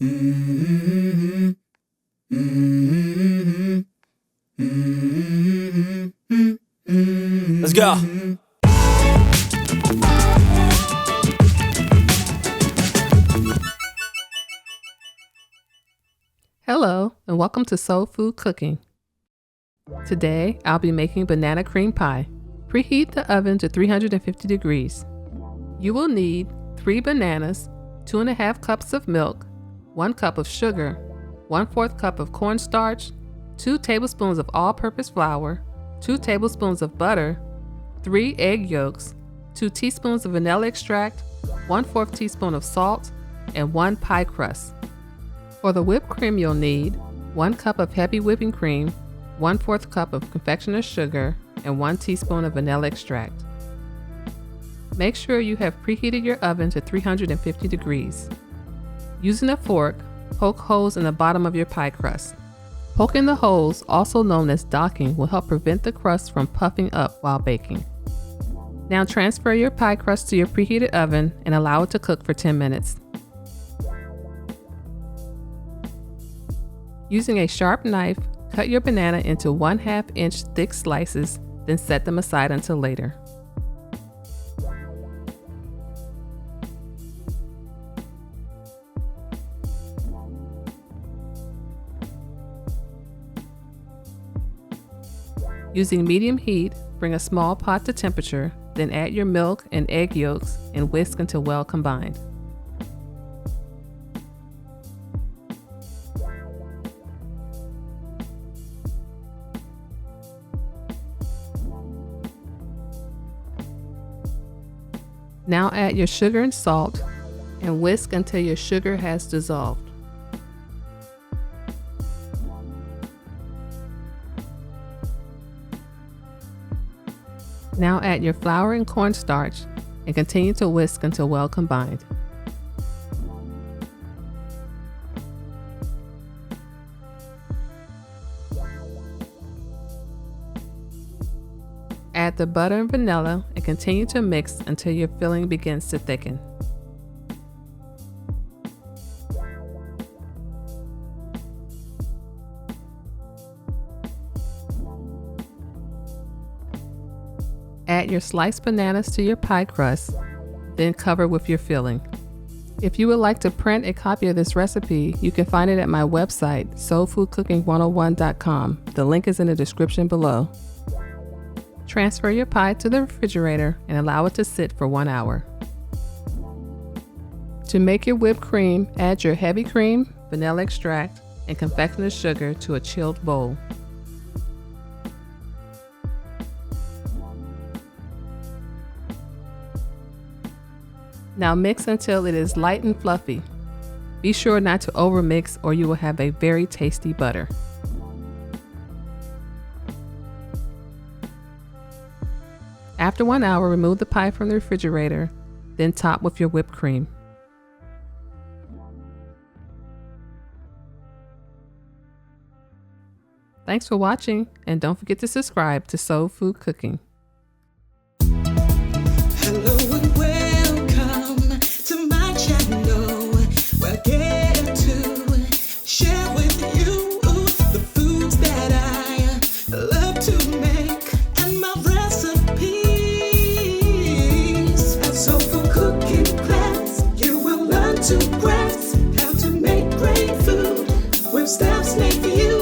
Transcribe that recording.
Mm-hmm. Mm-hmm. Mm-hmm. Let's go. Hello, and welcome to Soul Food Cooking. Today, I'll be making banana cream pie. Preheat the oven to 350 degrees. You will need 3 bananas, 2.5 cups of milk, 1 cup of sugar, 1/4 cup of cornstarch, 2 tablespoons of all-purpose flour, 2 tablespoons of butter, 3 egg yolks, 2 teaspoons of vanilla extract, 1/4 teaspoon of salt, and 1 pie crust. For the whipped cream, you'll need 1 cup of heavy whipping cream, 1/4 cup of confectioner's sugar, and 1 teaspoon of vanilla extract. Make sure you have preheated your oven to 350 degrees. Using a fork, poke holes in the bottom of your pie crust. Poking the holes, also known as docking, will help prevent the crust from puffing up while baking. Now transfer your pie crust to your preheated oven and allow it to cook for 10 minutes. Using a sharp knife, cut your banana into 1/2 inch thick slices, then set them aside until later. Using medium heat, bring a small pot to temperature, then add your milk and egg yolks and whisk until well combined. Now add your sugar and salt and whisk until your sugar has dissolved. Now add your flour and cornstarch and continue to whisk until well combined. Add the butter and vanilla and continue to mix until your filling begins to thicken. Add your sliced bananas to your pie crust, then cover with your filling. If you would like to print a copy of this recipe, you can find it at my website, soulfoodcooking101.com. The link is in the description below. Transfer your pie to the refrigerator and allow it to sit for 1 hour. To make your whipped cream, add your heavy cream, vanilla extract, and confectioner's sugar to a chilled bowl. Now mix until it is light and fluffy. Be sure not to overmix or you will have a very tasty butter. After 1 hour, remove the pie from the refrigerator, then top with your whipped cream. Thanks for watching, and don't forget to subscribe to Soul Food Cooking. Hello and welcome to my channel. We're getting to share with you the foods that I love to make and my recipes. At Soul Food Cooking class, you will learn to grasp how to make great food with steps made for you.